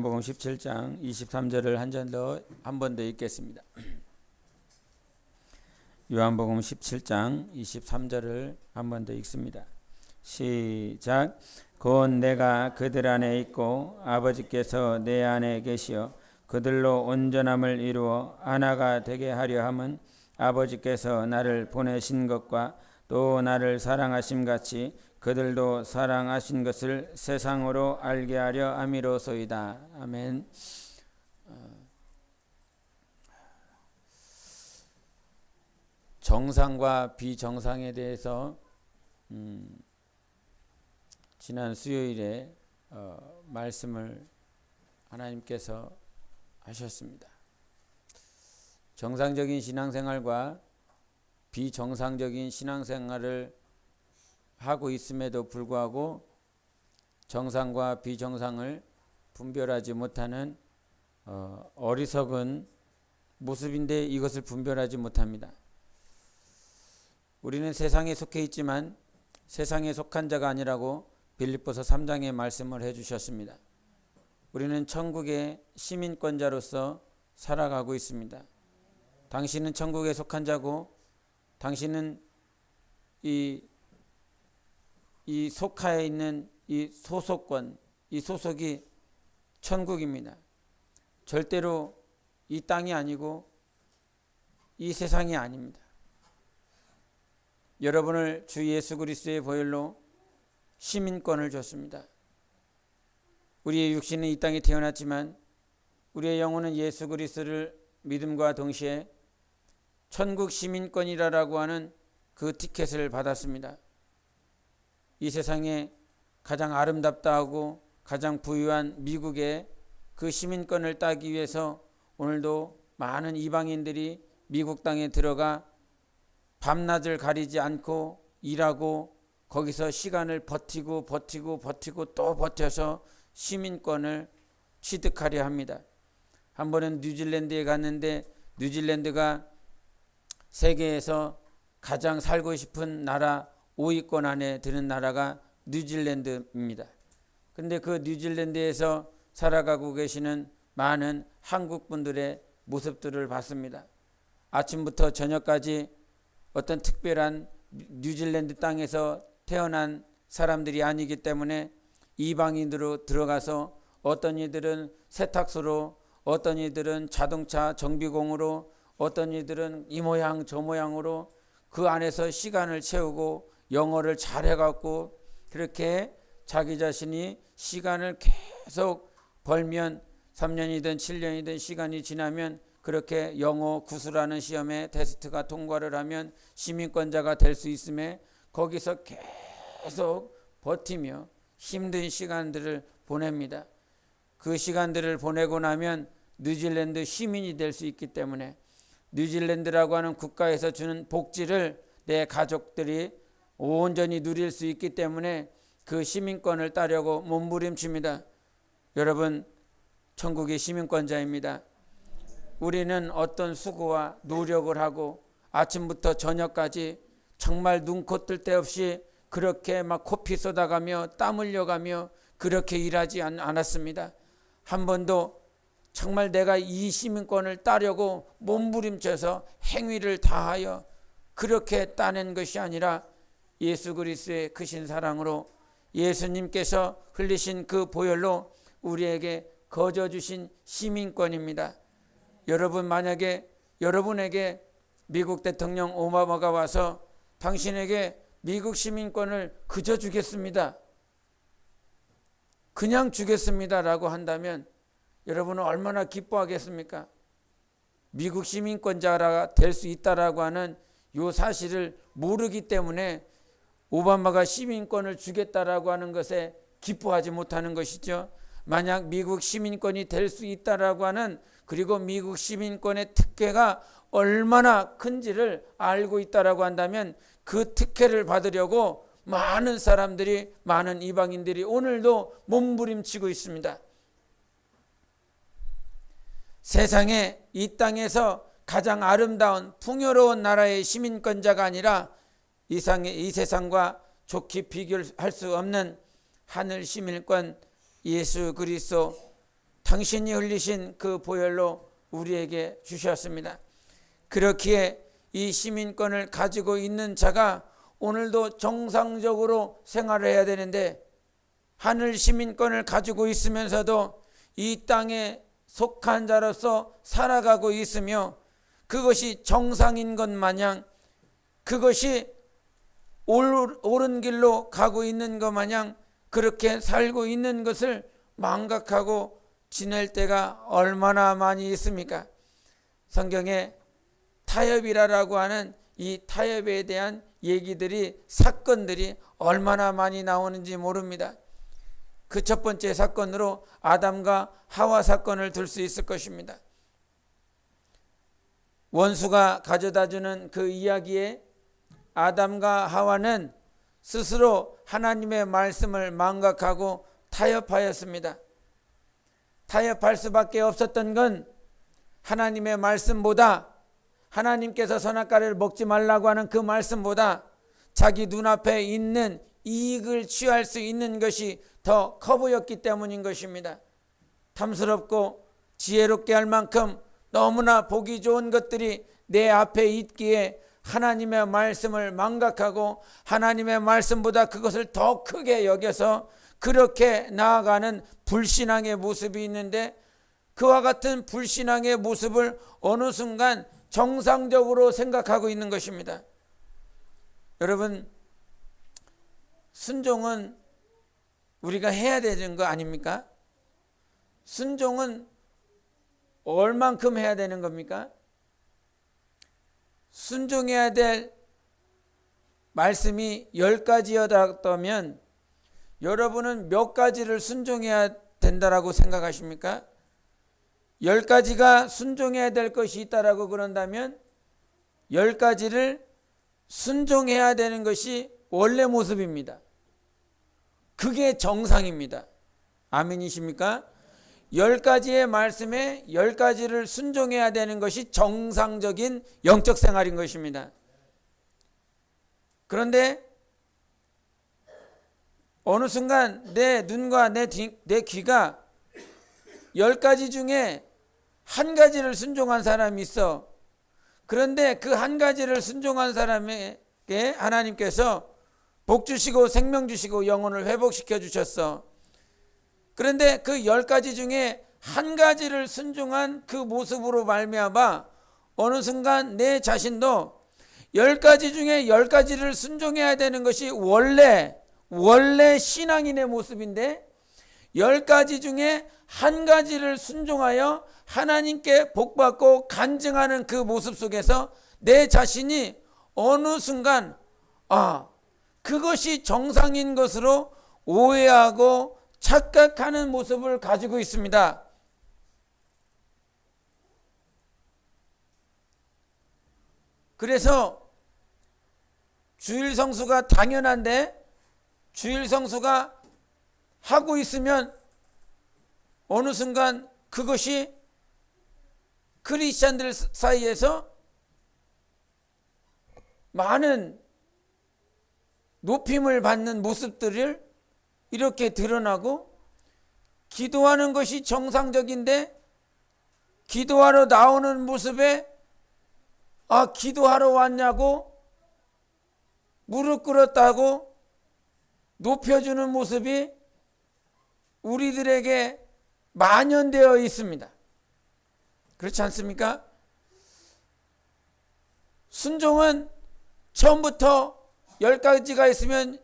요한복음 17장 23절을 한 번 더 읽겠습니다. 요한복음 17장 23절을 한 번 더 읽습니다. 시작. 곧 내가 그들 안에 있고 아버지께서 내 안에 계시어 그들로 온전함을 이루어 하나가 되게 하려 함은 아버지께서 나를 보내신 것과 또 나를 사랑하심 같이 그들도 사랑하신 것을 세상으로 알게 하려 함이로소이다. 아멘. 정상과 비정상에 대해서 지난 수요일에 말씀을 하나님께서 하셨습니다. 정상적인 신앙생활과 비정상적인 신앙생활을 하고 있음에도 불구하고 정상과 비정상을 분별하지 못하는 어리석은 모습인데 이것을 분별하지 못합니다. 우리는 세상에 속해 있지만 세상에 속한 자가 아니라고 빌립보서 3장에 말씀을 해주셨습니다. 우리는 천국의 시민권자로서 살아가고 있습니다. 당신은 천국에 속한 자고 당신은 이 속하에 있는 이 소속권, 이 소속이 천국입니다. 절대로 이 땅이 아니고 이 세상이 아닙니다. 여러분을 주 예수 그리스도의 보혈로 시민권을 줬습니다. 우리의 육신은 이 땅에 태어났지만 우리의 영혼은 예수 그리스도를 믿음과 동시에 천국 시민권이라고 하는 그 티켓을 받았습니다. 이 세상에 가장 아름답다 하고 가장 부유한 미국의 그 시민권을 따기 위해서 오늘도 많은 이방인들이 미국 땅에 들어가 밤낮을 가리지 않고 일하고 거기서 시간을 버티고 또 버텨서 시민권을 취득하려 합니다. 한 번은 뉴질랜드에 갔는데 뉴질랜드가 세계에서 가장 살고 싶은 나라 5위권 안에 드는 나라가 뉴질랜드입니다. 그런데 그 뉴질랜드에서 살아가고 계시는 많은 한국 분들의 모습들을 봤습니다. 아침부터 저녁까지 어떤 특별한 뉴질랜드 땅에서 태어난 사람들이 아니기 때문에 이방인으로 들어가서 어떤 이들은 세탁소로, 어떤 이들은 자동차 정비공으로, 어떤 이들은 이 모양 저 모양으로 그 안에서 시간을 채우고 영어를 잘해갖고 그렇게 자기 자신이 시간을 계속 벌면 3년이든 7년이든 시간이 지나면 그렇게 영어 구수라는 시험에 테스트가 통과를 하면 시민권자가 될 수 있음에 거기서 계속 버티며 힘든 시간들을 보냅니다. 그 시간들을 보내고 나면 뉴질랜드 시민이 될 수 있기 때문에 뉴질랜드라고 하는 국가에서 주는 복지를 내 가족들이 온전히 누릴 수 있기 때문에 그 시민권을 따려고 몸부림칩니다. 여러분, 천국의 시민권자입니다. 우리는 어떤 수고와 노력을 하고 아침부터 저녁까지 정말 눈코 뜰 데 없이 그렇게 막 코피 쏟아가며 땀 흘려가며 그렇게 일하지 않았습니다. 한 번도 정말 내가 이 시민권을 따려고 몸부림쳐서 행위를 다하여 그렇게 따낸 것이 아니라 예수 그리스도의 크신 사랑으로 예수님께서 흘리신 그 보혈로 우리에게 거저 주신 시민권입니다. 여러분, 만약에 여러분에게 미국 대통령 오바마가 와서 당신에게 미국 시민권을 그저 주겠습니다, 그냥 주겠습니다라고 한다면 여러분은 얼마나 기뻐하겠습니까? 미국 시민권자가 될 수 있다라고 하는 이 사실을 모르기 때문에 오바마가 시민권을 주겠다라고 하는 것에 기뻐하지 못하는 것이죠. 만약 미국 시민권이 될 수 있다라고 하는, 그리고 미국 시민권의 특혜가 얼마나 큰지를 알고 있다라고 한다면 그 특혜를 받으려고 많은 사람들이, 많은 이방인들이 오늘도 몸부림치고 있습니다. 세상에 이 땅에서 가장 아름다운 풍요로운 나라의 시민권자가 아니라 이 세상과 좋게 비교할 수 없는 하늘 시민권 예수 그리스도 당신이 흘리신 그 보혈로 우리에게 주셨습니다. 그렇기에 이 시민권을 가지고 있는 자가 오늘도 정상적으로 생활을 해야 되는데, 하늘 시민권을 가지고 있으면서도 이 땅에 속한 자로서 살아가고 있으며, 그것이 정상인 것 마냥, 그것이 옳은 길로 가고 있는 것 마냥 그렇게 살고 있는 것을 망각하고 지낼 때가 얼마나 많이 있습니까? 성경에 타협이라고 하는 이 타협에 대한 얘기들이, 사건들이 얼마나 많이 나오는지 모릅니다. 그 첫 번째 사건으로 아담과 하와 사건을 들 수 있을 것입니다. 원수가 가져다주는 그 이야기에 아담과 하와는 스스로 하나님의 말씀을 망각하고 타협하였습니다. 타협할 수밖에 없었던 건 하나님의 말씀보다, 하나님께서 선악과를 먹지 말라고 하는 그 말씀보다 자기 눈앞에 있는 이익을 취할 수 있는 것이 더 커 보였기 때문인 것입니다. 탐스럽고 지혜롭게 할 만큼 너무나 보기 좋은 것들이 내 앞에 있기에 하나님의 말씀을 망각하고 하나님의 말씀보다 그것을 더 크게 여겨서 그렇게 나아가는 불신앙의 모습이 있는데, 그와 같은 불신앙의 모습을 어느 순간 정상적으로 생각하고 있는 것입니다. 여러분, 순종은 우리가 해야 되는 거 아닙니까? 순종은 얼만큼 해야 되는 겁니까? 순종해야 될 말씀이 10가지였다면 여러분은 몇 가지를 순종해야 된다라고 생각하십니까? 10가지가 순종해야 될 것이 있다라고 그런다면 10가지를 순종해야 되는 것이 원래 모습입니다. 그게 정상입니다. 아멘이십니까? 10가지의 말씀에 10가지를 순종해야 되는 것이 정상적인 영적 생활인 것입니다. 그런데 어느 순간 내 눈과 내 귀가 10가지 중에 한 가지를 순종한 사람이 있어. 그런데 그 한 가지를 순종한 사람에게 하나님께서 복 주시고 생명 주시고 영혼을 회복시켜 주셨어. 그런데 그 10가지 중에 한 가지를 순종한 그 모습으로 말미암아 어느 순간 내 자신도 10가지 중에 10가지를 순종해야 되는 것이 원래 신앙인의 모습인데, 10가지 중에 한 가지를 순종하여 하나님께 복받고 간증하는 그 모습 속에서 내 자신이 어느 순간 그것이 정상인 것으로 오해하고 착각하는 모습을 가지고 있습니다. 그래서 주일 성수가 당연한데, 주일 성수가 하고 있으면 어느 순간 그것이 크리스찬들 사이에서 많은 높임을 받는 모습들을 이렇게 드러나고, 기도하는 것이 정상적인데 기도하러 나오는 모습에 기도하러 왔냐고 무릎 꿇었다고 높여주는 모습이 우리들에게 만연되어 있습니다. 그렇지 않습니까? 순종은 처음부터 10가지가 있으면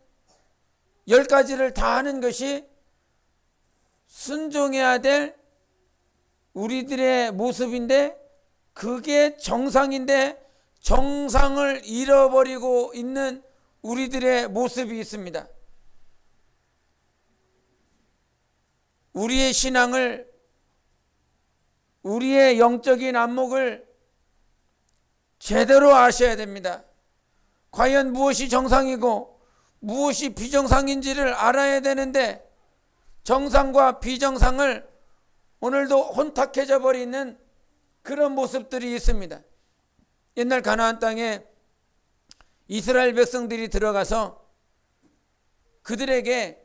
10가지를 다 하는 것이 순종해야 될 우리들의 모습인데, 그게 정상인데 정상을 잃어버리고 있는 우리들의 모습이 있습니다. 우리의 신앙을, 우리의 영적인 안목을 제대로 아셔야 됩니다. 과연 무엇이 정상이고 무엇이 비정상인지를 알아야 되는데, 정상과 비정상을 오늘도 혼탁해져 버리는 그런 모습들이 있습니다. 옛날 가나안 땅에 이스라엘 백성들이 들어가서 그들에게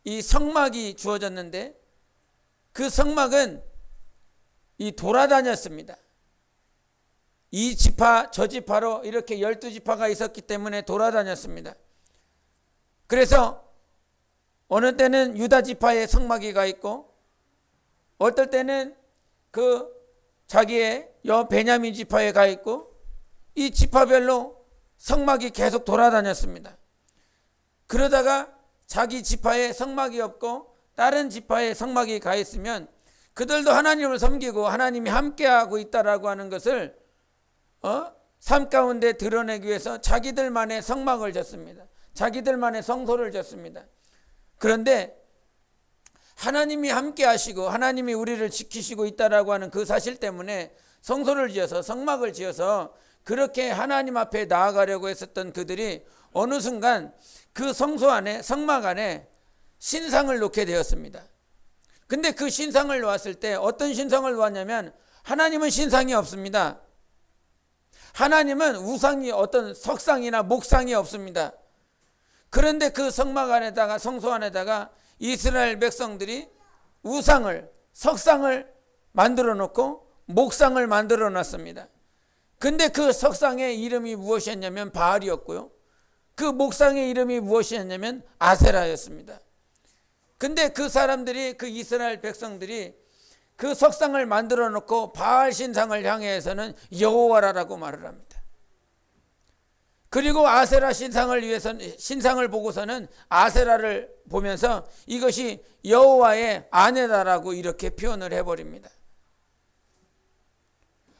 이 성막이 주어졌는데, 그 성막은 이 돌아다녔습니다. 이 지파 저 지파로 이렇게 12지파가 있었기 때문에 돌아다녔습니다. 그래서 어느 때는 유다 지파의 성막이 가 있고 어떨 때는 그 자기의 베냐민 지파에 가 있고 이 지파별로 성막이 계속 돌아다녔습니다. 그러다가 자기 지파에 성막이 없고 다른 지파에 성막이 가 있으면 그들도 하나님을 섬기고 하나님이 함께하고 있다라고 하는 것을 삶 가운데 드러내기 위해서 자기들만의 성막을 졌습니다. 자기들만의 성소를 졌습니다. 그런데 하나님이 함께 하시고 하나님이 우리를 지키시고 있다라고 하는 그 사실 때문에 성소를 지어서 성막을 지어서 그렇게 하나님 앞에 나아가려고 했었던 그들이 어느 순간 그 성소 안에 성막 안에 신상을 놓게 되었습니다. 근데 그 신상을 놓았을 때 어떤 신상을 놓았냐면 하나님은 신상이 없습니다. 하나님은 우상이 어떤 석상이나 목상이 없습니다. 그런데 그 성막 안에다가 성소 안에다가 이스라엘 백성들이 우상을 석상을 만들어 놓고 목상을 만들어 놨습니다. 근데 그 석상의 이름이 무엇이었냐면 바알이었고요. 그 목상의 이름이 무엇이었냐면 아세라였습니다. 근데 그 사람들이 그 이스라엘 백성들이 그 석상을 만들어 놓고 바알 신상을 향해서는 여호와라고 말을 합니다. 그리고 아세라 신상을 보고서는 아세라를 보면서 이것이 여호와의 아내다라고 이렇게 표현을 해버립니다.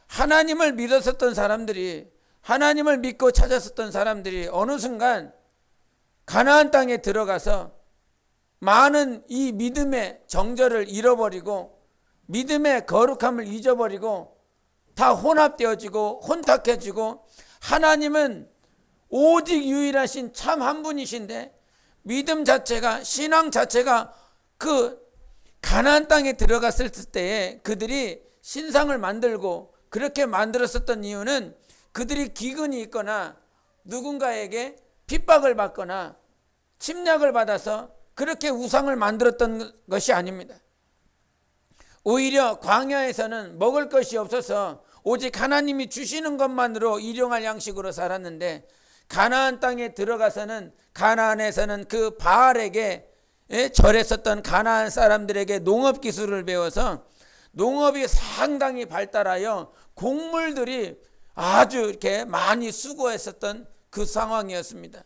하나님을 믿었었던 사람들이 하나님을 믿고 찾았었던 사람들이 어느 순간 가나안 땅에 들어가서 많은 이 믿음의 정절을 잃어버리고 믿음의 거룩함을 잊어버리고 다 혼합되어지고 혼탁해지고 하나님은 오직 유일하신 참 한 분이신데 믿음 자체가 신앙 자체가 그 가나안 땅에 들어갔을 때에 그들이 신상을 만들고 그렇게 만들었었던 이유는 그들이 기근이 있거나 누군가에게 핍박을 받거나 침략을 받아서 그렇게 우상을 만들었던 것이 아닙니다. 오히려 광야에서는 먹을 것이 없어서 오직 하나님이 주시는 것만으로 일용할 양식으로 살았는데 가나안 땅에 들어가서는 가나안에서는 그 바알에게 절했었던 가나안 사람들에게 농업 기술을 배워서 농업이 상당히 발달하여 곡물들이 아주 이렇게 많이 수고했었던 그 상황이었습니다.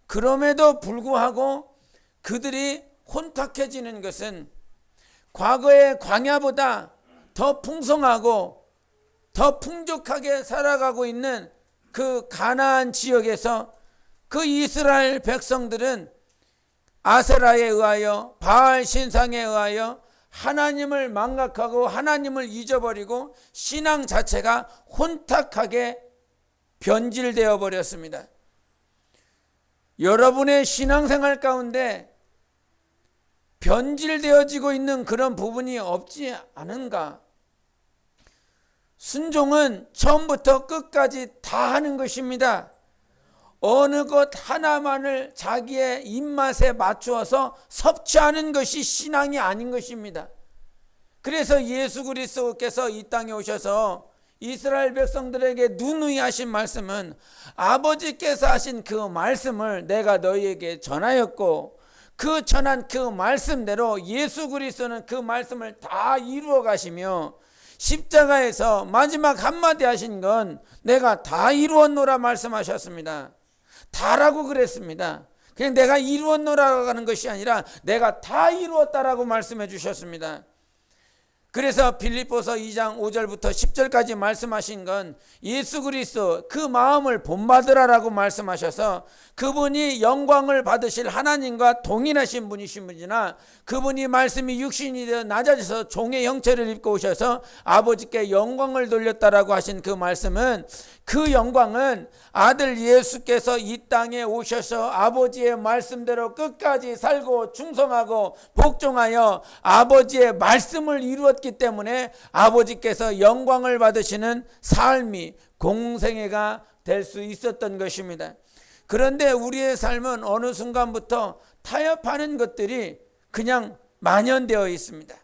그럼에도 불구하고 그들이 혼탁해지는 것은 과거의 광야보다 더 풍성하고 더 풍족하게 살아가고 있는 그 가나안 지역에서 그 이스라엘 백성들은 아세라에 의하여 바알 신상에 의하여 하나님을 망각하고 하나님을 잊어버리고 신앙 자체가 혼탁하게 변질되어 버렸습니다. 여러분의 신앙생활 가운데 변질되어지고 있는 그런 부분이 없지 않은가? 순종은 처음부터 끝까지 다 하는 것입니다. 어느 것 하나만을 자기의 입맛에 맞추어서 섭취하는 것이 신앙이 아닌 것입니다. 그래서 예수 그리스도께서 이 땅에 오셔서 이스라엘 백성들에게 누누이 하신 말씀은 아버지께서 하신 그 말씀을 내가 너희에게 전하였고 그 전한 그 말씀대로 예수 그리스도는 그 말씀을 다 이루어 가시며 십자가에서 마지막 한마디 하신 건 내가 다 이루었노라 말씀하셨습니다. 다라고 그랬습니다. 그냥 내가 이루었노라고 하는 것이 아니라 내가 다 이루었다라고 말씀해 주셨습니다. 그래서 빌립보서 2장 5절부터 10절까지 말씀하신 건 예수 그리스도 그 마음을 본받으라라고 말씀하셔서 그분이 영광을 받으실 하나님과 동일하신 분이시나 그분이 말씀이 육신이 되어 낮아져서 종의 형체를 입고 오셔서 아버지께 영광을 돌렸다라고 하신 그 말씀은 그 영광은 아들 예수께서 이 땅에 오셔서 아버지의 말씀대로 끝까지 살고 충성하고 복종하여 아버지의 말씀을 이루었기 때문에 아버지께서 영광을 받으시는 삶이 공생애가 될 수 있었던 것입니다. 그런데 우리의 삶은 어느 순간부터 타협하는 것들이 그냥 만연되어 있습니다.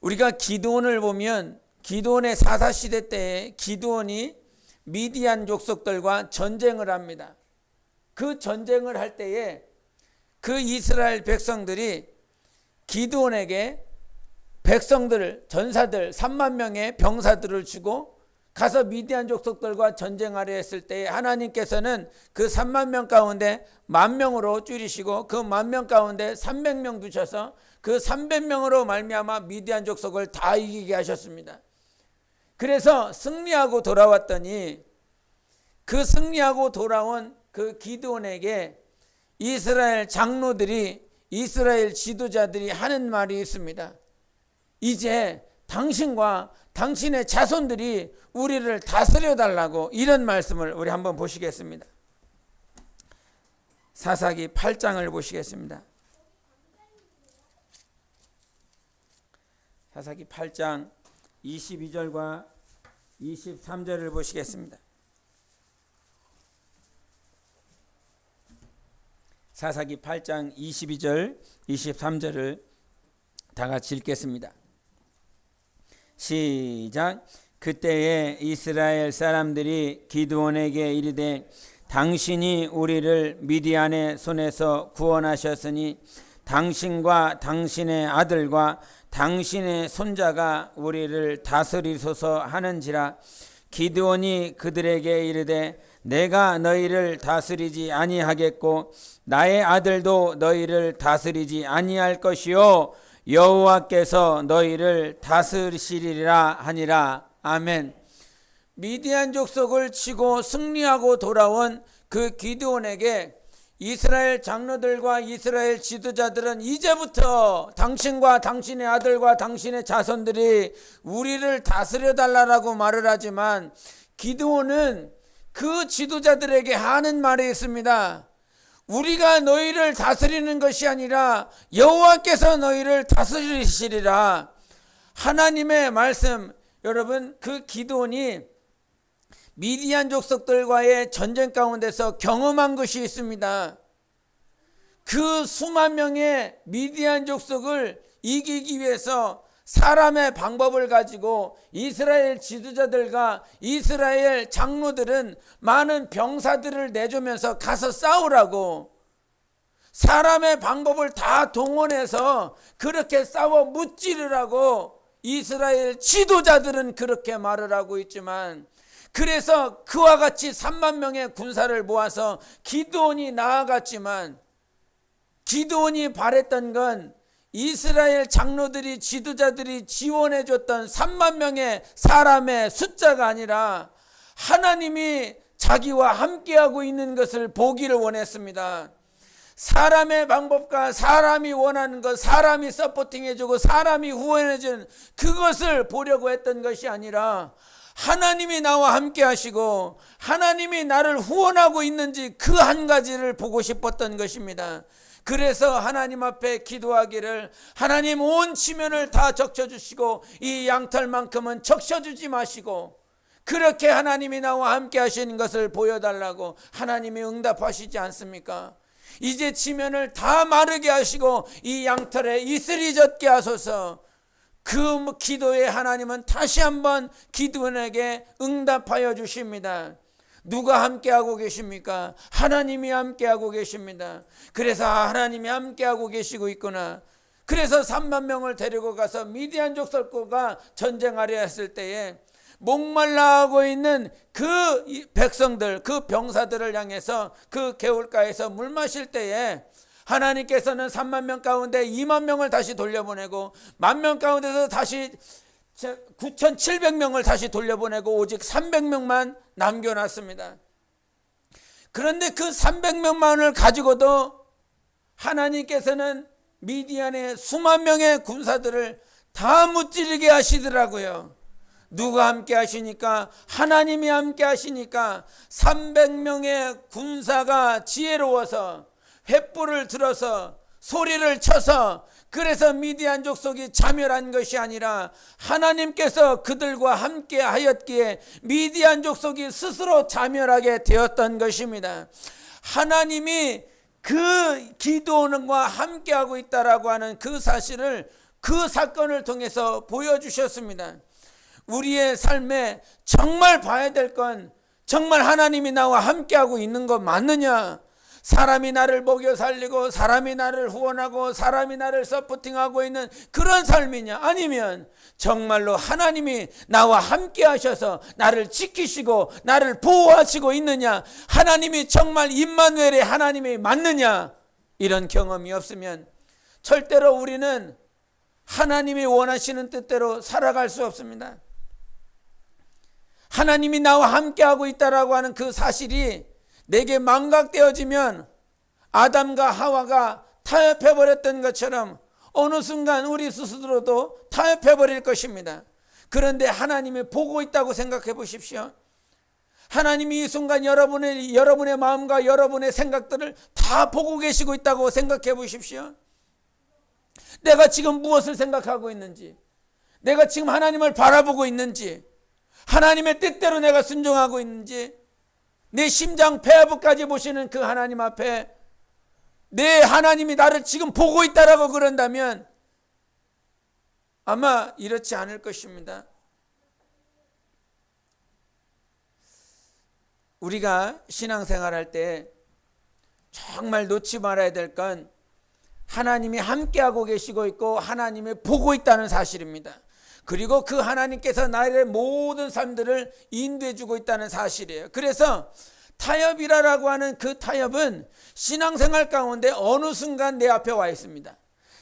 우리가 기드온을 보면 기드온의 사사시대 때에 기드온이 미디안 족속들과 전쟁을 합니다. 그 전쟁을 할 때에 그 이스라엘 백성들이 기드온에게 백성들, 전사들 3만 명의 병사들을 주고 가서 미디안 족속들과 전쟁하려 했을 때 하나님께서는 그 3만 명 가운데 10,000명으로 줄이시고 그 10,000명 가운데 300명 두셔서 그 300명으로 말미암아 미디안 족속을 다 이기게 하셨습니다. 그래서 승리하고 돌아왔더니 그 승리하고 돌아온 그 기드온에게 이스라엘 장로들이, 이스라엘 지도자들이 하는 말이 있습니다. 이제 당신과 당신의 자손들이 우리를 다스려 달라고, 이런 말씀을 우리 한번 보시겠습니다. 사사기 8장을 보시겠습니다. 사사기 8장 22절과 23절을 보시겠습니다. 사사기 8장 22절 23절을 다 같이 읽겠습니다. 시작. 그때에 이스라엘 사람들이 기드온에게 이르되 당신이 우리를 미디안의 손에서 구원하셨으니 당신과 당신의 아들과 당신의 손자가 우리를 다스리소서 하는지라. 기드온이 그들에게 이르되 내가 너희를 다스리지 아니하겠고 나의 아들도 너희를 다스리지 아니할 것이요 여호와께서 너희를 다스리시리라 하니라. 아멘. 미디안 족속을 치고 승리하고 돌아온 그 기드온에게 이스라엘 장로들과 이스라엘 지도자들은 이제부터 당신과 당신의 아들과 당신의 자손들이 우리를 다스려 달라고 말을 하지만 기드온은 그 지도자들에게 하는 말이 있습니다. 우리가 너희를 다스리는 것이 아니라 여호와께서 너희를 다스리시리라. 하나님의 말씀, 여러분, 그 기드온이 미디안 족속들과의 전쟁 가운데서 경험한 것이 있습니다. 그 수만 명의 미디안 족속을 이기기 위해서 사람의 방법을 가지고 이스라엘 지도자들과 이스라엘 장로들은 많은 병사들을 내주면서 가서 싸우라고, 사람의 방법을 다 동원해서 그렇게 싸워 무찌르라고 이스라엘 지도자들은 그렇게 말을 하고 있지만, 그래서 그와 같이 3만 명의 군사를 모아서 기드온이 나아갔지만 기드온이 바랬던 건 이스라엘 장로들이, 지도자들이 지원해 줬던 3만 명의 사람의 숫자가 아니라 하나님이 자기와 함께하고 있는 것을 보기를 원했습니다. 사람의 방법과 사람이 원하는 것, 사람이 서포팅해주고 사람이 후원해주는 그것을 보려고 했던 것이 아니라 하나님이 나와 함께 하시고 하나님이 나를 후원하고 있는지 그 한 가지를 보고 싶었던 것입니다. 그래서 하나님 앞에 기도하기를, 하나님 온 지면을 다 적셔주시고 이 양털만큼은 적셔주지 마시고, 그렇게 하나님이 나와 함께 하시는 것을 보여달라고 하나님이 응답하시지 않습니까? 이제 지면을 다 마르게 하시고 이 양털에 이슬이 젖게 하소서. 그 기도에 하나님은 다시 한번 기드온에게 응답하여 주십니다. 누가 함께하고 계십니까? 하나님이 함께하고 계십니다. 그래서 하나님이 함께하고 계시고 있구나. 그래서 3만 명을 데리고 가서 미디안 족속과 전쟁하려 했을 때에 목말라 하고 있는 그 백성들, 그 병사들을 향해서 그 개울가에서 물 마실 때에 하나님께서는 3만 명 가운데 2만 명을 다시 돌려보내고 10,000명 가운데서 다시 9,700명을 다시 돌려보내고 오직 300명만 남겨놨습니다. 그런데 그 300명만을 가지고도 하나님께서는 미디안의 수만 명의 군사들을 다 무찌르게 하시더라고요. 누가 함께 하시니까? 하나님이 함께 하시니까 300명의 군사가 지혜로워서 횃불을 들어서 소리를 쳐서, 그래서 미디안 족속이 자멸한 것이 아니라 하나님께서 그들과 함께 하였기에 미디안 족속이 스스로 자멸하게 되었던 것입니다. 하나님이 그 기드온과 함께하고 있다라고 하는 그 사실을 그 사건을 통해서 보여주셨습니다. 우리의 삶에 정말 봐야 될 건 정말 하나님이 나와 함께하고 있는 것 맞느냐? 사람이 나를 먹여 살리고 사람이 나를 후원하고 사람이 나를 서포팅하고 있는 그런 삶이냐? 아니면 정말로 하나님이 나와 함께 하셔서 나를 지키시고 나를 보호하시고 있느냐? 하나님이 정말 임마누엘의 하나님이 맞느냐? 이런 경험이 없으면 절대로 우리는 하나님이 원하시는 뜻대로 살아갈 수 없습니다. 하나님이 나와 함께하고 있다라고 하는 그 사실이 내게 망각되어지면 아담과 하와가 타협해버렸던 것처럼 어느 순간 우리 스스로도 타협해버릴 것입니다. 그런데 하나님이 보고 있다고 생각해 보십시오. 하나님이 이 순간 여러분의 마음과 여러분의 생각들을 다 보고 계시고 있다고 생각해 보십시오. 내가 지금 무엇을 생각하고 있는지, 내가 지금 하나님을 바라보고 있는지, 하나님의 뜻대로 내가 순종하고 있는지, 내 심장 폐하부까지 보시는 그 하나님 앞에 내 하나님이 나를 지금 보고 있다라고 그런다면 아마 이렇지 않을 것입니다. 우리가 신앙생활할 때 정말 놓지 말아야 될 건 하나님이 함께하고 계시고 있고 하나님이 보고 있다는 사실입니다. 그리고 그 하나님께서 나의 모든 삶들을 인도해 주고 있다는 사실이에요. 그래서 타협이라고 하는 그 타협은 신앙생활 가운데 어느 순간 내 앞에 와 있습니다.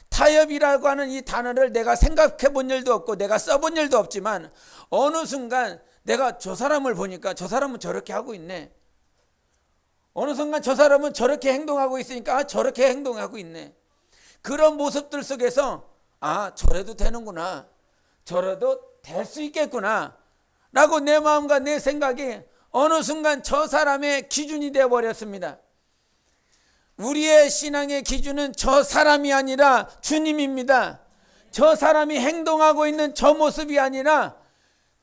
타협이라고 하는 이 단어를 내가 생각해 본 일도 없고 내가 써본 일도 없지만 어느 순간 내가 저 사람을 보니까 저 사람은 저렇게 하고 있네. 어느 순간 저 사람은 저렇게 행동하고 있으니까 저렇게 행동하고 있네. 그런 모습들 속에서 저래도 되는구나. 저래도 될 수 있겠구나 라고 내 마음과 내 생각이 어느 순간 저 사람의 기준이 되어버렸습니다. 우리의 신앙의 기준은 저 사람이 아니라 주님입니다. 저 사람이 행동하고 있는 저 모습이 아니라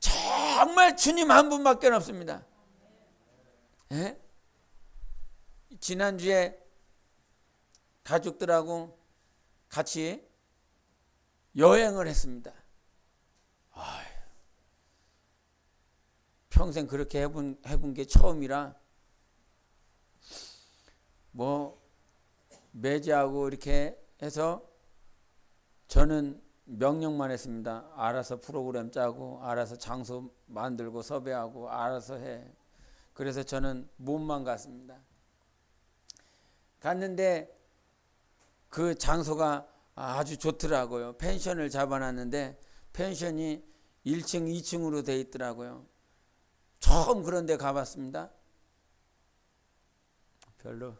정말 주님 한 분밖에 없습니다. 예? 지난주에 가족들하고 같이 여행을 했습니다. 평생 그렇게 해본 게 처음이라 매제하고 이렇게 해서 저는 명령만 했습니다. 알아서 프로그램 짜고 알아서 장소 만들고 섭외하고 알아서 해. 그래서 저는 몸만 갔습니다. 갔는데 그 장소가 아주 좋더라고요. 펜션을 잡아놨는데 펜션이 1층, 2층으로 돼 있더라고요. 처음 그런 데 가봤습니다. 별로.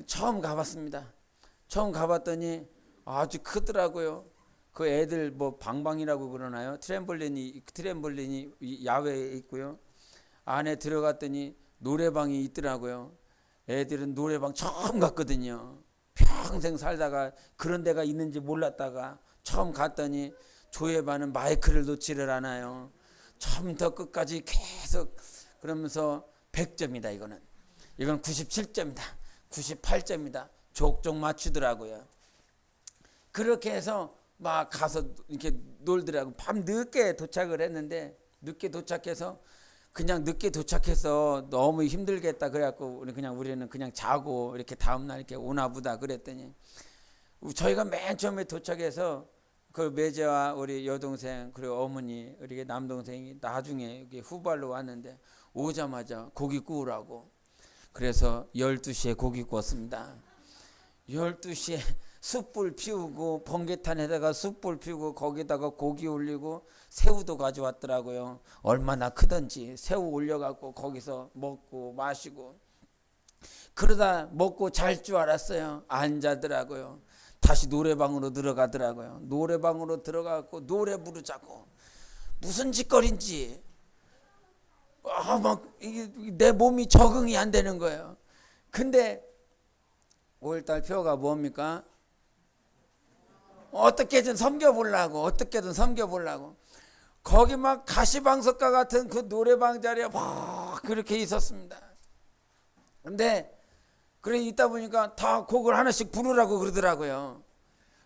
처음 가봤습니다. 처음 가봤더니 아주 크더라고요. 그 애들 방방이라고 그러나요? 트램볼린이 야외에 있고요. 안에 들어갔더니 노래방이 있더라고요. 애들은 노래방 처음 갔거든요. 평생 살다가 그런 데가 있는지 몰랐다가 처음 갔더니 조회반은 마이크를 놓지를 않아요. 처음부터 끝까지 계속 그러면서 100점이다 이건 97점이다 98점이다 족족 맞추더라고요. 그렇게 해서 막 가서 이렇게 놀더라고. 밤 늦게 도착을 했는데 늦게 도착해서 그냥 늦게 도착해서 너무 힘들겠다 그래갖고 우리는 그냥 자고 이렇게 다음날 이렇게 오나보다 그랬더니 저희가 맨 처음에 도착해서 그 매제와 우리 여동생 그리고 어머니 우리 남동생이 나중에 후발로 왔는데 오자마자 고기 구우라고 그래서 12시에 고기 구웠습니다. 12시에 숯불 피우고 번개탄에다가 숯불 피우고 거기다가 고기 올리고 새우도 가져왔더라고요. 얼마나 크던지 새우 올려갖고 거기서 먹고 마시고 그러다 먹고 잘 줄 알았어요. 안 자더라고요. 다시 노래방으로 들어가더라고요. 노래방으로 들어가고 노래 부르자고 무슨 짓거리인지 내 몸이 적응이 안 되는 거예요. 근데 5월달 표가 뭡니까? 어떻게든 섬겨보려고 거기 막 가시방석과 같은 그 노래방 자리에 막 그렇게 있었습니다. 근데 그래 있다 보니까 다 곡을 하나씩 부르라고 그러더라고요.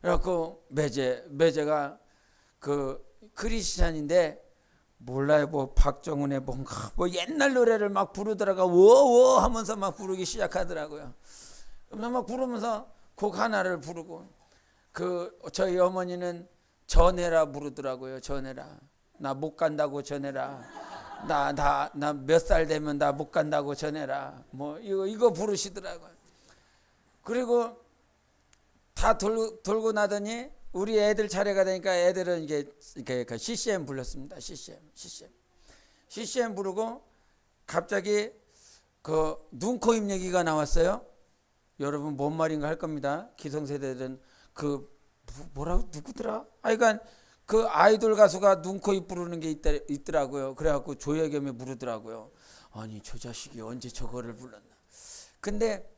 그래갖고 매제가 그 크리스찬인데 몰라요. 뭐 박정훈의 뭔가 뭐 옛날 노래를 막 부르더라가 워워 하면서 막 부르기 시작하더라고요. 그래서 막 부르면서 곡 하나를 부르고 그 저희 어머니는 전해라 부르더라고요. 전해라. 나 못 간다고 전해라. 나 몇 살 되면 나 못 간다고 전해라. 뭐 이거 부르시더라고요. 그리고 다 돌고 나더니 우리 애들 차례가 되니까 애들은 이게 그 CCM 불렀습니다. CCM 부르고 갑자기 그 눈, 코, 입 얘기가 나왔어요. 여러분 뭔 말인가 할 겁니다. 기성세대들은 그 뭐라고 누구더라? 그러니까 그 아이돌 가수가 눈, 코, 입 부르는 게 있더라고요. 그래갖고 조혜겸이 부르더라고요. 아니 저 자식이 언제 저거를 불렀나. 근데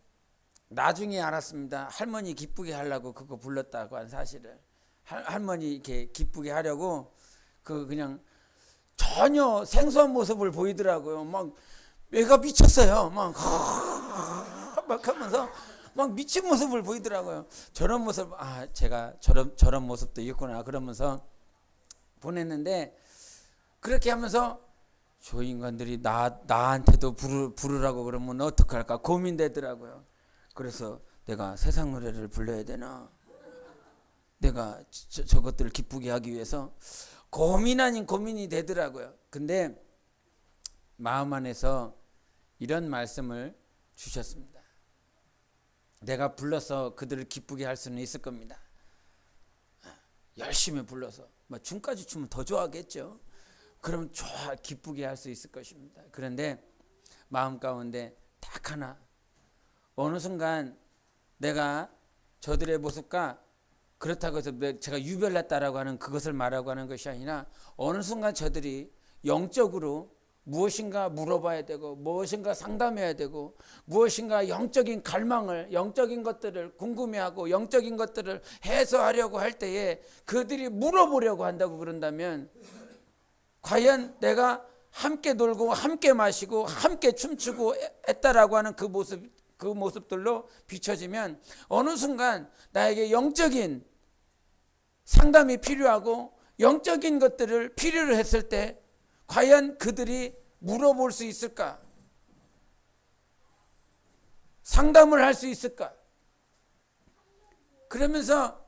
나중에 알았습니다. 할머니 기쁘게 하려고 그거 불렀다고 한 사실을. 할머니 이렇게 기쁘게 하려고 그냥 전혀 생소한 모습을 보이더라고요. 막 애가 미쳤어요. 막 하면서 막 미친 모습을 보이더라고요. 저런 모습, 제가 저런 모습도 있구나 그러면서 보냈는데, 그렇게 하면서 저 인간들이 나한테도 부르라고 그러면 어떡할까 고민되더라고요. 그래서 내가 세상 노래를 불러야 되나, 내가 저것들을 기쁘게 하기 위해서 고민 아닌 고민이 되더라고요. 근데 마음 안에서 이런 말씀을 주셨습니다. 내가 불러서 그들을 기쁘게 할 수는 있을 겁니다. 열심히 불러서 춤까지 추면 더 좋아하겠죠. 그럼 기쁘게 할 수 있을 것입니다. 그런데 마음 가운데 딱 하나, 어느 순간 내가 저들의 모습과 그렇다고 해서 제가 유별났다라고 하는 그것을 말하고 하는 것이 아니라, 어느 순간 저들이 영적으로 무엇인가 물어봐야 되고 무엇인가 상담해야 되고 무엇인가 영적인 갈망을, 영적인 것들을 궁금해하고 영적인 것들을 해소하려고 할 때에 그들이 물어보려고 한다고 그런다면, 과연 내가 함께 놀고 함께 마시고 함께 춤추고 했다라고 하는 그 모습들로 비춰지면 어느 순간 나에게 영적인 상담이 필요하고 영적인 것들을 필요로 했을 때 과연 그들이 물어볼 수 있을까? 상담을 할 수 있을까? 그러면서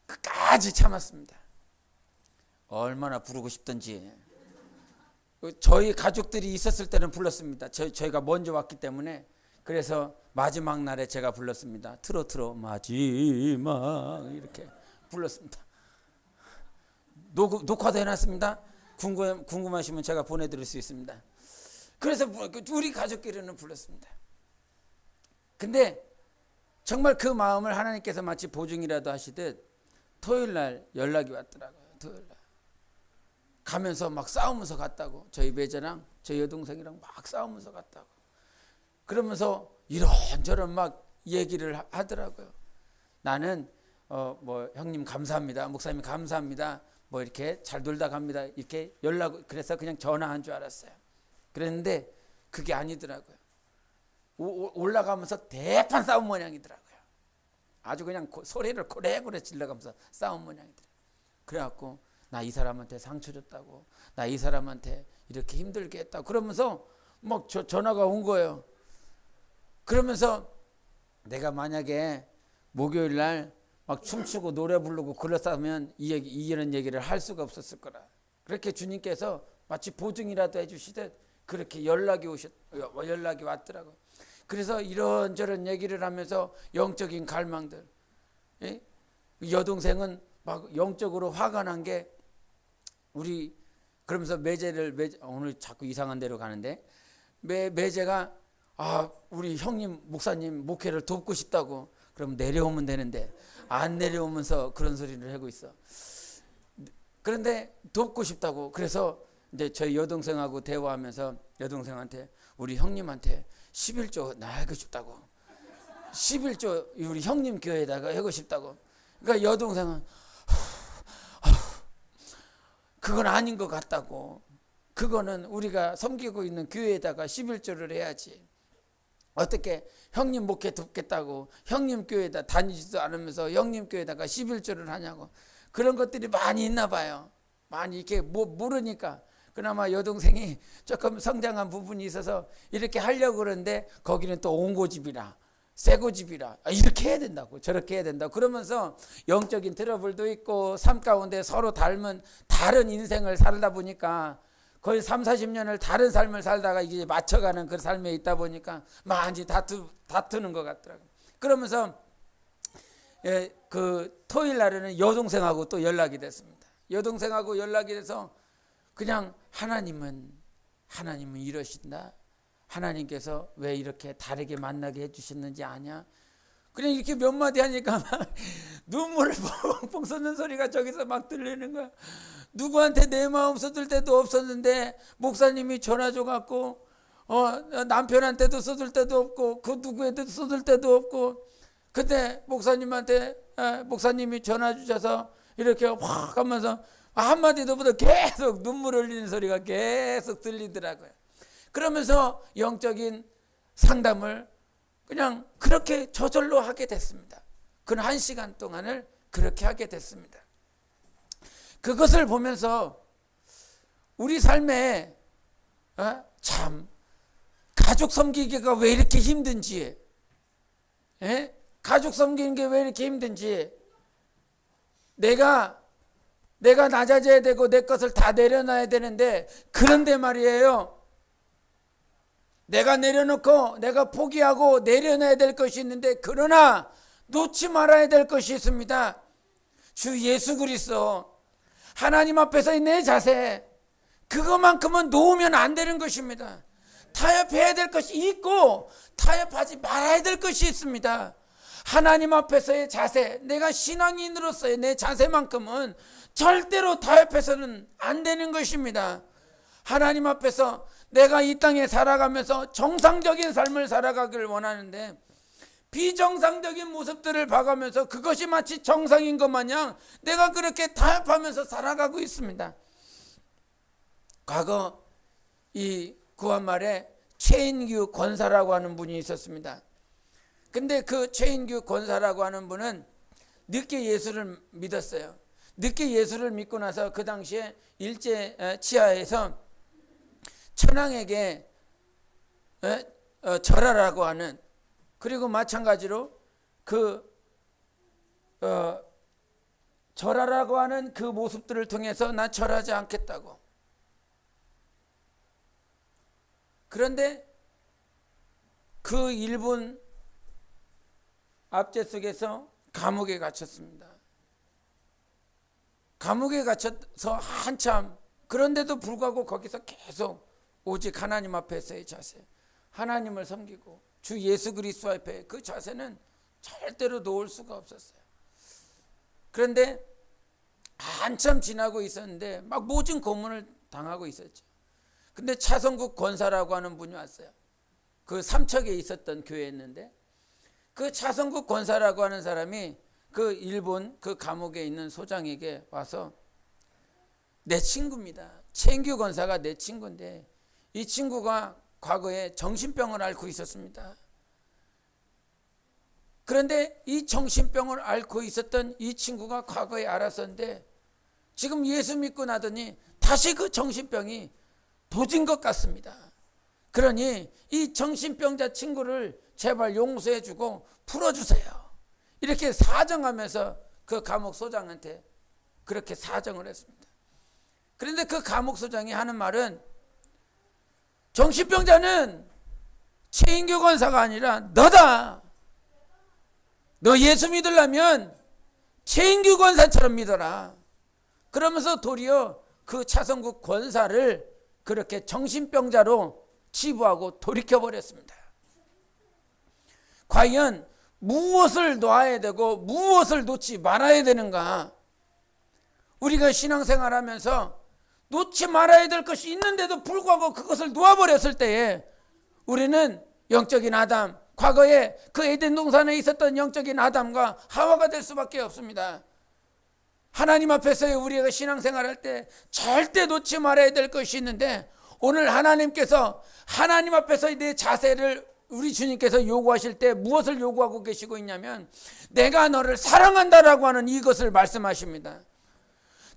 끝까지 참았습니다. 얼마나 부르고 싶던지. 저희 가족들이 있었을 때는 불렀습니다. 저희가 먼저 왔기 때문에. 그래서 마지막 날에 제가 불렀습니다. 트로트로 마지막 이렇게 불렀습니다. 녹화도 해놨습니다. 궁금하시면 제가 보내드릴 수 있습니다. 그래서 우리 가족끼리는 불렀습니다. 근데 정말 그 마음을 하나님께서 마치 보증이라도 하시듯 토요일 날 연락이 왔더라고요. 토요일 날 가면서 막 싸우면서 갔다고. 저희 매제랑 저희 여동생이랑 막 싸우면서 갔다고. 그러면서 이런저런 막 얘기를 하더라고요. 나는 뭐 형님 감사합니다, 목사님 감사합니다, 뭐 이렇게 잘 놀다 갑니다, 이렇게 그래서 그냥 전화한 줄 알았어요. 그랬는데 그게 아니더라고요. 올라가면서 대판 싸움 모양이더라고요. 아주 그냥 소리를 고래고래 질러가면서 싸움 모양이더라고요. 그래갖고 나 이 사람한테 상처 줬다고, 나 이 사람한테 이렇게 힘들게 했다고 그러면서 막 전화가 온 거예요. 그러면서 내가 만약에 목요일 날 막 춤추고 노래 부르고 그랬다면 이런 얘기를 할 수가 없었을 거라. 그렇게 주님께서 마치 보증이라도 해주시듯 그렇게 연락이 왔더라고요. 그래서 이런저런 얘기를 하면서 영적인 갈망들, 여동생은 막 영적으로 화가 난 게, 우리 그러면서 오늘 자꾸 이상한 데로 가는데, 매제가 우리 형님 목사님 목회를 돕고 싶다고. 그럼 내려오면 되는데 안 내려오면서 그런 소리를 하고 있어. 그런데 돕고 싶다고. 그래서 이제 저희 여동생하고 대화하면서 여동생한테 우리 형님한테 11조 나가고 싶다고. 11조 우리 형님 교회에다가 하고 싶다고. 그러니까 여동생은 그건 아닌 것 같다고. 그거는 우리가 섬기고 있는 교회에다가 11조를 해야지. 어떻게 형님 목회 듣겠다고 형님 교회에다 다니지도 않으면서 형님 교회에다가 11조를 하냐고. 그런 것들이 많이 있나 봐요. 많이 이렇게 모르니까. 그나마 여동생이 조금 성장한 부분이 있어서 이렇게 하려고 그러는데 거기는 또 옹고집이라 새고집이라 이렇게 해야 된다고 저렇게 해야 된다고 그러면서 영적인 트러블도 있고 삶 가운데 서로 닮은 다른 인생을 살다 보니까 거의 3, 40년을 다른 삶을 살다가 이제 맞춰가는 그 삶에 있다 보니까 많이 다투는 것 같더라고요. 그러면서 그 토요일 날에는 여동생하고 또 연락이 됐습니다. 여동생하고 연락이 돼서 그냥 하나님은 이러신다. 하나님께서 왜 이렇게 다르게 만나게 해주셨는지 아냐? 그냥 이렇게 몇 마디 하니까 막 눈물을 뻥뻥 쏟는 소리가 저기서 막 들리는 거야. 누구한테 내 마음 쏟을 때도 없었는데 목사님이 전화 줘갖고 남편한테도 쏟을 때도 없고 그 누구한테도 쏟을 때도 없고 그때 목사님이 전화 주셔서 이렇게 확 하면서 한마디도 보다 계속 눈물 흘리는 소리가 계속 들리더라고요. 그러면서 영적인 상담을 그냥 그렇게 저절로 하게 됐습니다. 그 1시간 동안을 그렇게 하게 됐습니다. 그것을 보면서 우리 삶에 참 가족 섬기기가 왜 이렇게 힘든지, 가족 섬기는 게 왜 이렇게 힘든지, 내가 낮아져야 되고 내 것을 다 내려놔야 되는데 그런데 말이에요. 내가 내려놓고 내가 포기하고 내려놔야 될 것이 있는데 그러나 놓지 말아야 될 것이 있습니다. 주 예수 그리스도 하나님 앞에서의 내 자세 그것만큼은 놓으면 안 되는 것입니다. 타협해야 될 것이 있고 타협하지 말아야 될 것이 있습니다. 하나님 앞에서의 자세, 내가 신앙인으로서의 내 자세만큼은 절대로 타협해서는 안 되는 것입니다. 하나님 앞에서 내가 이 땅에 살아가면서 정상적인 삶을 살아가기를 원하는데 비정상적인 모습들을 봐가면서 그것이 마치 정상인 것 마냥 내가 그렇게 타협하면서 살아가고 있습니다. 과거 이 구한말에 최인규 권사라고 하는 분이 있었습니다. 근데 그 최인규 권사라고 하는 분은 늦게 예수를 믿었어요. 늦게 예수를 믿고 나서 그 당시에 일제 치하에서 천황에게 절하라고 하는, 그리고 마찬가지로 그 절하라고 하는 그 모습들을 통해서 나 절하지 않겠다고. 그런데 그 일본 압제속에서 감옥에 갇혔습니다. 감옥에 갇혀서 한참, 그런데도 불구하고 거기서 계속 오직 하나님 앞에서의 자세, 하나님을 섬기고 주 예수 그리스도 앞에 그 자세는 절대로 놓을 수가 없었어요. 그런데 한참 지나고 있었는데 막 모진 고문을 당하고 있었죠. 근데 차성국 권사라고 하는 분이 왔어요. 그 삼척에 있었던 교회였는데 그 차성국 권사라고 하는 사람이 그 일본 그 감옥에 있는 소장에게 와서, 내 친구입니다. 최인규 권사가 내 친구인데 이 친구가 과거에 정신병을 앓고 있었습니다. 그런데 이 정신병을 앓고 있었던 이 친구가 과거에 알았었는데 지금 예수 믿고 나더니 다시 그 정신병이 도진 것 같습니다. 그러니 이 정신병자 친구를 제발 용서해 주고 풀어주세요. 이렇게 사정하면서 그 감옥 소장한테 그렇게 사정을 했습니다. 그런데 그 감옥 소장이 하는 말은, 정신병자는 최인규 권사가 아니라 너다. 너 예수 믿으려면 최인규 권사처럼 믿어라. 그러면서 도리어 그 차성국 권사를 그렇게 정신병자로 치부하고 돌이켜버렸습니다. 과연 무엇을 놓아야 되고 무엇을 놓지 말아야 되는가? 우리가 신앙생활하면서 놓지 말아야 될 것이 있는데도 불구하고 그것을 놓아버렸을 때에 우리는 영적인 아담, 과거에 그 에덴 동산에 있었던 영적인 아담과 하와가 될 수밖에 없습니다. 하나님 앞에서의 우리가 신앙생활할 때 절대 놓지 말아야 될 것이 있는데, 오늘 하나님께서 하나님 앞에서의 내 자세를 우리 주님께서 요구하실 때 무엇을 요구하고 계시고 있냐면 내가 너를 사랑한다라고 하는 이것을 말씀하십니다.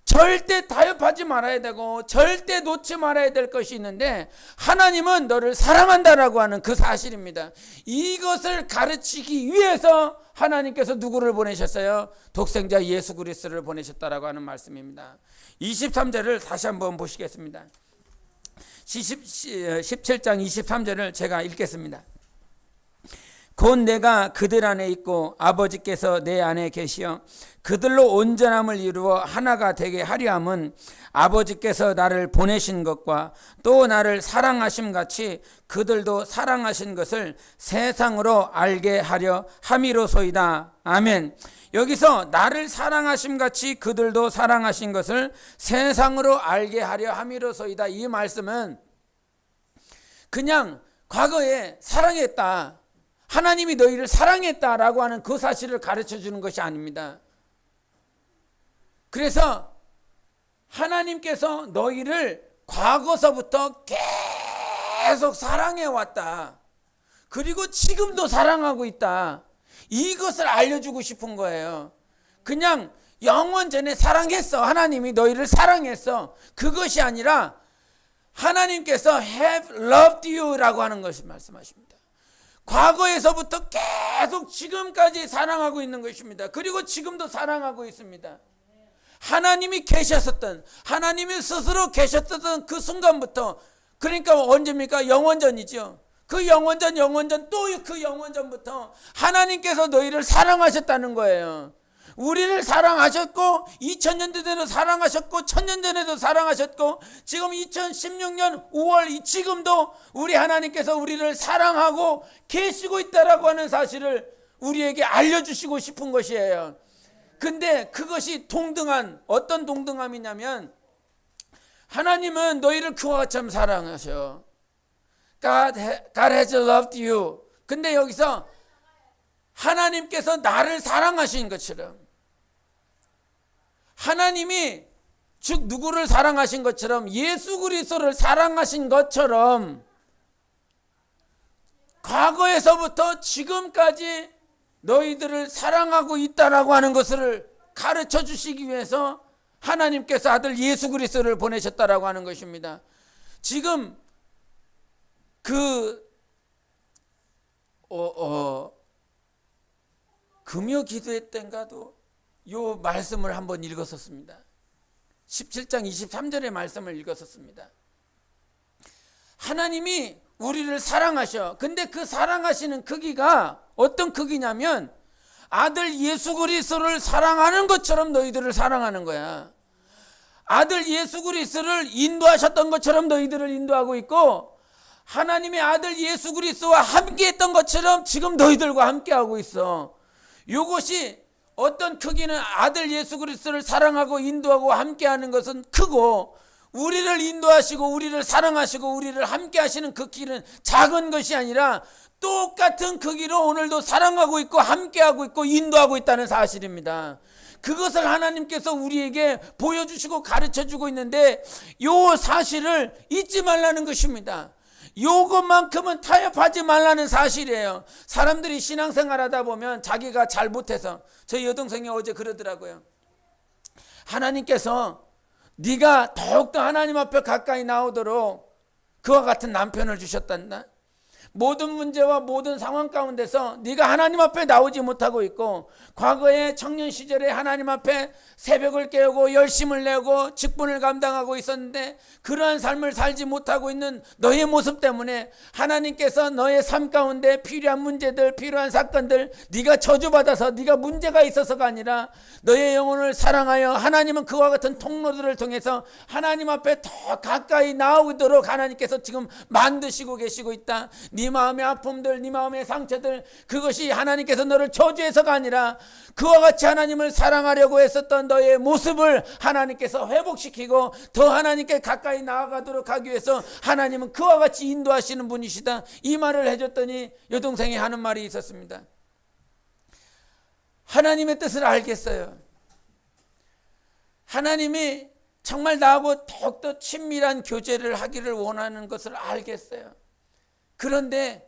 절대 타협하지 말아야 되고 절대 놓지 말아야 될 것이 있는데 하나님은 너를 사랑한다라고 하는 그 사실입니다. 이것을 가르치기 위해서 하나님께서 누구를 보내셨어요? 독생자 예수 그리스도를 보내셨다라고 하는 말씀입니다. 23절을 다시 한번 보시겠습니다. 17장 23절을 제가 읽겠습니다. 곧 내가 그들 안에 있고 아버지께서 내 안에 계시어 그들로 온전함을 이루어 하나가 되게 하려 함은 아버지께서 나를 보내신 것과 또 나를 사랑하심 같이 그들도 사랑하신 것을 세상으로 알게 하려 함이로소이다. 아멘. 여기서 나를 사랑하심 같이 그들도 사랑하신 것을 세상으로 알게 하려 함이로소이다. 이 말씀은 그냥 과거에 사랑했다, 하나님이 너희를 사랑했다라고 하는 그 사실을 가르쳐 주는 것이 아닙니다. 그래서 하나님께서 너희를 과거서부터 계속 사랑해 왔다, 그리고 지금도 사랑하고 있다, 이것을 알려주고 싶은 거예요. 그냥 영원 전에 사랑했어, 하나님이 너희를 사랑했어, 그것이 아니라 하나님께서 have loved you라고 하는 것을 말씀하십니다. 과거에서부터 계속 지금까지 사랑하고 있는 것입니다. 그리고 지금도 사랑하고 있습니다. 하나님이 계셨었던, 하나님이 스스로 계셨던 그 순간부터, 그러니까 언제입니까? 영원전이죠. 그 영원전 또 그 영원전부터 하나님께서 너희를 사랑하셨다는 거예요. 우리를 사랑하셨고 2000년 전에도 사랑하셨고 1000년 전에도 사랑하셨고 지금 2016년 5월 지금도 우리 하나님께서 우리를 사랑하고 계시고 있다라고 하는 사실을 우리에게 알려주시고 싶은 것이에요. 근데 그것이 동등한, 어떤 동등함이냐면 하나님은 너희를 그와 같이 사랑하셔. God has loved you. 근데 여기서 하나님께서 나를 사랑하신 것처럼, 하나님이 즉 누구를 사랑하신 것처럼, 예수 그리스도를 사랑하신 것처럼 과거에서부터 지금까지 너희들을 사랑하고 있다라고 하는 것을 가르쳐 주시기 위해서 하나님께서 아들 예수 그리스도를 보내셨다라고 하는 것입니다. 지금 금요 기도회 때인가도 요 말씀을 한번 읽었었습니다. 17장 23절의 말씀을 읽었었습니다. 하나님이 우리를 사랑하셔. 근데 그 사랑하시는 크기가 어떤 크기냐면 아들 예수 그리스도를 사랑하는 것처럼 너희들을 사랑하는 거야. 아들 예수 그리스도를 인도하셨던 것처럼 너희들을 인도하고 있고, 하나님의 아들 예수 그리스도와 함께 했던 것처럼 지금 너희들과 함께 하고 있어. 이것이 어떤 크기는 아들 예수 그리스도를 사랑하고 인도하고 함께하는 것은 크고, 우리를 인도하시고 우리를 사랑하시고 우리를 함께하시는 그 길은 작은 것이 아니라 똑같은 크기로 오늘도 사랑하고 있고 함께하고 있고 인도하고 있다는 사실입니다. 그것을 하나님께서 우리에게 보여주시고 가르쳐주고 있는데 이 사실을 잊지 말라는 것입니다. 요것만큼은 타협하지 말라는 사실이에요. 사람들이 신앙생활 하다 보면 자기가 잘못해서, 저희 여동생이 어제 그러더라고요. 하나님께서 네가 더욱더 하나님 앞에 가까이 나오도록 그와 같은 남편을 주셨단다. 모든 문제와 모든 상황 가운데서 네가 하나님 앞에 나오지 못하고 있고, 과거에 청년 시절에 하나님 앞에 새벽을 깨우고 열심을 내고 직분을 감당하고 있었는데 그러한 삶을 살지 못하고 있는 너의 모습 때문에 하나님께서 너의 삶 가운데 필요한 문제들, 필요한 사건들, 네가 저주받아서 네가 문제가 있어서가 아니라 너의 영혼을 사랑하여 하나님은 그와 같은 통로들을 통해서 하나님 앞에 더 가까이 나오도록 하나님께서 지금 만드시고 계시고 있다. 네 마음의 아픔들, 네 마음의 상처들, 그것이 하나님께서 너를 저주해서가 아니라 그와 같이 하나님을 사랑하려고 했었던 너의 모습을 하나님께서 회복시키고 더 하나님께 가까이 나아가도록 하기 위해서 하나님은 그와 같이 인도하시는 분이시다. 이 말을 해줬더니 여동생이 하는 말이 있었습니다. 하나님의 뜻을 알겠어요. 하나님이 정말 나하고 더욱더 친밀한 교제를 하기를 원하는 것을 알겠어요. 그런데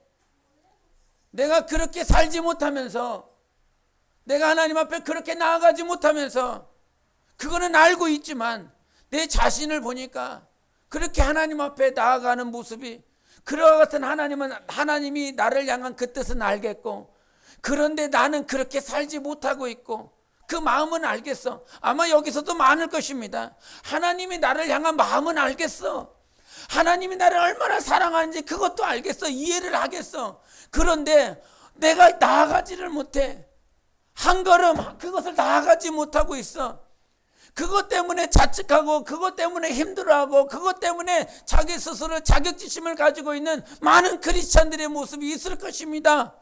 내가 그렇게 살지 못하면서, 내가 하나님 앞에 그렇게 나아가지 못하면서, 그거는 알고 있지만 내 자신을 보니까 그렇게 하나님 앞에 나아가는 모습이, 그와 같은 하나님이 나를 향한 그 뜻은 알겠고, 그런데 나는 그렇게 살지 못하고 있고, 그 마음은 알겠어. 아마 여기서도 많을 것입니다. 하나님이 나를 향한 마음은 알겠어. 하나님이 나를 얼마나 사랑하는지 그것도 알겠어. 이해를 하겠어. 그런데 내가 나아가지를 못해. 한 걸음 그것을 나아가지 못하고 있어. 그것 때문에 자책하고, 그것 때문에 힘들어하고, 그것 때문에 자기 스스로 자격지심을 가지고 있는 많은 크리스찬들의 모습이 있을 것입니다.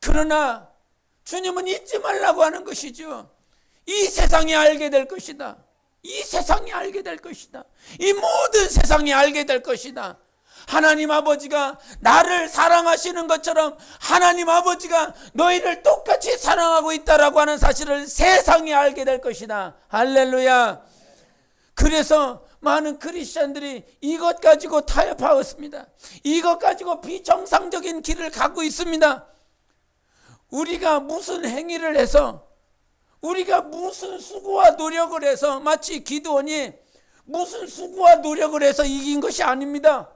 그러나 주님은 잊지 말라고 하는 것이죠. 이 세상이 알게 될 것이다. 이 세상이 알게 될 것이다. 이 모든 세상이 알게 될 것이다. 하나님 아버지가 나를 사랑하시는 것처럼 하나님 아버지가 너희를 똑같이 사랑하고 있다라고 하는 사실을 세상이 알게 될 것이다. 할렐루야. 그래서 많은 크리스천들이 이것 가지고 타협하였습니다. 이것 가지고 비정상적인 길을 가고 있습니다. 우리가 무슨 행위를 해서, 우리가 무슨 수고와 노력을 해서, 마치 기드온이 무슨 수고와 노력을 해서 이긴 것이 아닙니다.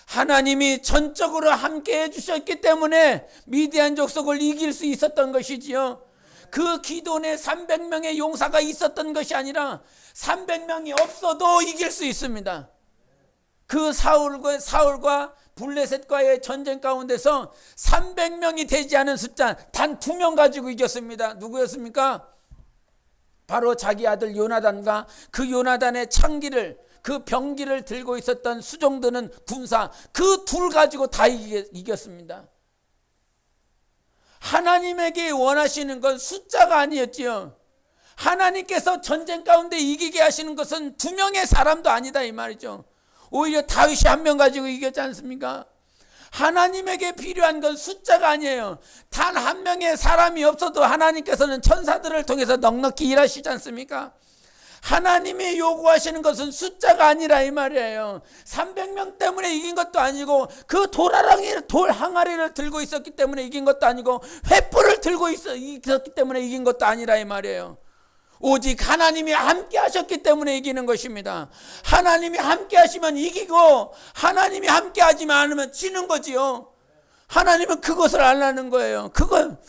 하나님이 전적으로 함께 해주셨기 때문에 미디안 족속을 이길 수 있었던 것이지요. 그 기드온에 300명의 용사가 있었던 것이 아니라 300명이 없어도 이길 수 있습니다. 그 사울과 블레셋과의 전쟁 가운데서 300명이 되지 않은 숫자 단 2명 가지고 이겼습니다. 누구였습니까? 바로 자기 아들 요나단과 그 요나단의 창기를, 그 병기를 들고 있었던 수종드는 군사, 그 둘 가지고 다 이겼습니다. 하나님에게 원하시는 건 숫자가 아니었지요. 하나님께서 전쟁 가운데 이기게 하시는 것은 2명의 사람도 아니다 이 말이죠. 오히려 다윗이 1명 가지고 이겼지 않습니까? 하나님에게 필요한 건 숫자가 아니에요. 단 1명의 사람이 없어도 하나님께서는 천사들을 통해서 넉넉히 일하시지 않습니까? 하나님이 요구하시는 것은 숫자가 아니라 이 말이에요. 300명 때문에 이긴 것도 아니고, 그 돌 항아리를 들고 있었기 때문에 이긴 것도 아니고, 횃불을 들고 있었기 때문에 이긴 것도 아니라 이 말이에요. 오직 하나님이 함께 하셨기 때문에 이기는 것입니다. 하나님이 함께 하시면 이기고, 하나님이 함께 하지 않으면 지는 거지요. 하나님은 그것을 알라는 거예요. 그건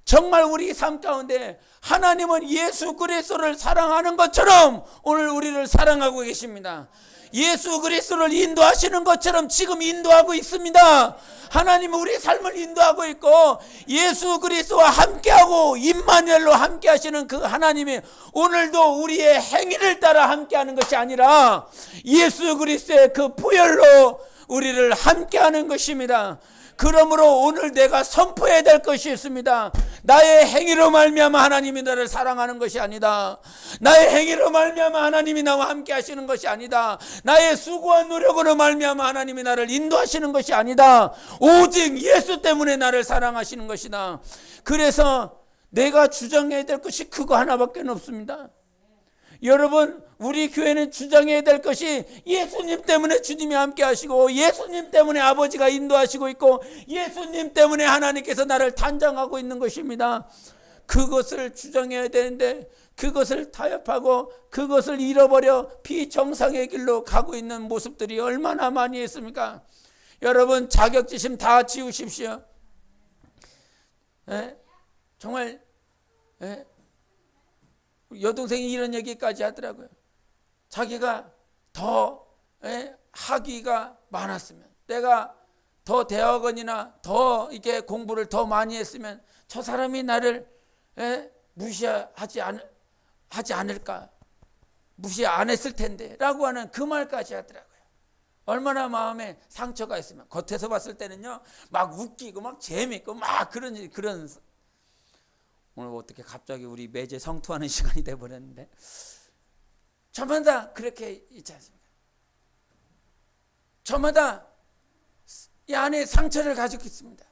정말 우리 삶 가운데 하나님은 예수 그리스도를 사랑하는 것처럼 오늘 우리를 사랑하고 계십니다. 예수 그리스도를 인도하시는 것처럼 지금 인도하고 있습니다. 하나님은 우리 삶을 인도하고 있고, 예수 그리스도와 함께하고 임마누엘로 함께하시는 그 하나님이 오늘도 우리의 행위를 따라 함께하는 것이 아니라 예수 그리스도의 그 보혈로 우리를 함께하는 것입니다. 그러므로 오늘 내가 선포해야 될 것이 있습니다. 나의 행위로 말미암아 하나님이 나를 사랑하는 것이 아니다. 나의 행위로 말미암아 하나님이 나와 함께 하시는 것이 아니다. 나의 수고와 노력으로 말미암아 하나님이 나를 인도하시는 것이 아니다. 오직 예수 때문에 나를 사랑하시는 것이다. 그래서 내가 주장해야 될 것이 그거 하나밖에 없습니다. 여러분, 우리 교회는 주장해야 될 것이 예수님 때문에 주님이 함께 하시고, 예수님 때문에 아버지가 인도하시고 있고, 예수님 때문에 하나님께서 나를 단장하고 있는 것입니다. 그것을 주장해야 되는데 그것을 타협하고 그것을 잃어버려 비정상의 길로 가고 있는 모습들이 얼마나 많이 있습니까? 여러분, 자격지심 다 지우십시오. 정말 여동생이 이런 얘기까지 하더라고요. 자기가 더 학위가 많았으면, 내가 더 대학원이나 더 이렇게 공부를 더 많이 했으면 저 사람이 나를 무시하지 않을까, 무시 안 했을 텐데 라고 하는 그 말까지 하더라고요. 얼마나 마음에 상처가 있으면. 겉에서 봤을 때는요, 막 웃기고 막 재밌고 막 그런 오늘 어떻게 갑자기 우리 매제 성투하는 시간이 돼버렸는데, 저마다 그렇게 있지 않습니까? 저마다 이 안에 상처를 가지고 있습니다.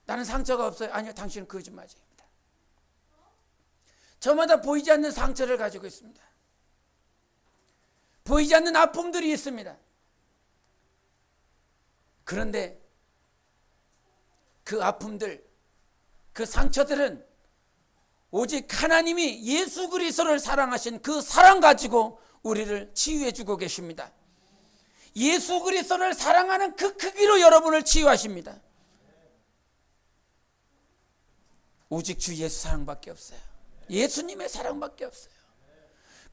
나는 상처가 없어요. 아니요, 당신은 거짓말입니다. 저마다 보이지 않는 상처를 가지고 있습니다. 보이지 않는 아픔들이 있습니다. 그런데 그 아픔들, 그 상처들은 오직 하나님이 예수 그리스도를 사랑하신 그 사랑 가지고 우리를 치유해 주고 계십니다. 예수 그리스도를 사랑하는 그 크기로 여러분을 치유하십니다. 오직 주 예수 사랑밖에 없어요. 예수님의 사랑밖에 없어요.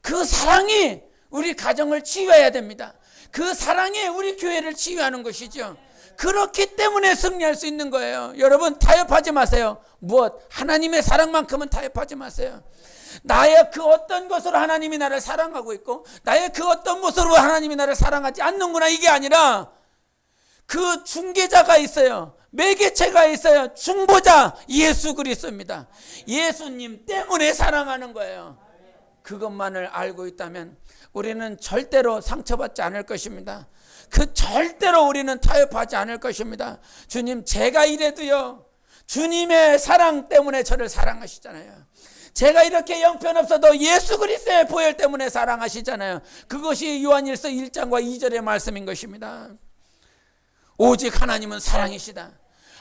그 사랑이 우리 가정을 치유해야 됩니다. 그 사랑이 우리 교회를 치유하는 것이죠. 그렇기 때문에 승리할 수 있는 거예요. 여러분 타협하지 마세요. 무엇? 하나님의 사랑만큼은 타협하지 마세요. 나의 그 어떤 것으로 하나님이 나를 사랑하고 있고 나의 그 어떤 모습으로 하나님이 나를 사랑하지 않는구나, 이게 아니라 그 중개자가 있어요. 매개체가 있어요. 중보자 예수 그리스도입니다. 예수님 때문에 사랑하는 거예요. 그것만을 알고 있다면 우리는 절대로 상처받지 않을 것입니다. 그 절대로 우리는 타협하지 않을 것입니다. 주님, 제가 이래도요, 주님의 사랑 때문에 저를 사랑하시잖아요. 제가 이렇게 형편없어도 예수 그리스도의 보혈 때문에 사랑하시잖아요. 그것이 요한일서 1장과 2절의 말씀인 것입니다. 오직 하나님은 사랑이시다.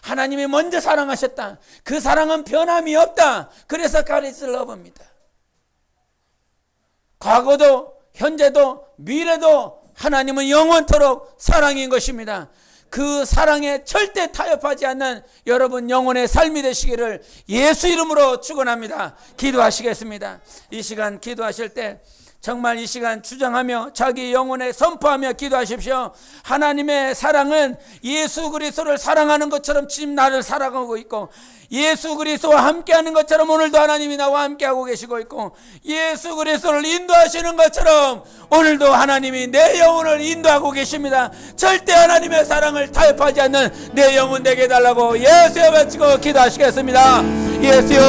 하나님이 먼저 사랑하셨다. 그 사랑은 변함이 없다. 그래서 가리스 러브입니다. 과거도 현재도 미래도 하나님은 영원토록 사랑인 것입니다. 그 사랑에 절대 타협하지 않는 여러분 영혼의 삶이 되시기를 예수 이름으로 축원합니다. 기도하시겠습니다. 이 시간 기도하실 때 정말 이 시간 주장하며 자기 영혼에 선포하며 기도하십시오. 하나님의 사랑은 예수 그리스도를 사랑하는 것처럼 지금 나를 사랑하고 있고, 예수 그리스도와 함께하는 것처럼 오늘도 하나님이 나와 함께하고 계시고 있고, 예수 그리스도를 인도하시는 것처럼 오늘도 하나님이 내 영혼을 인도하고 계십니다. 절대 하나님의 사랑을 타협하지 않는 내 영혼 되게 해달라고 예수여 외치고 기도하시겠습니다. 예수여.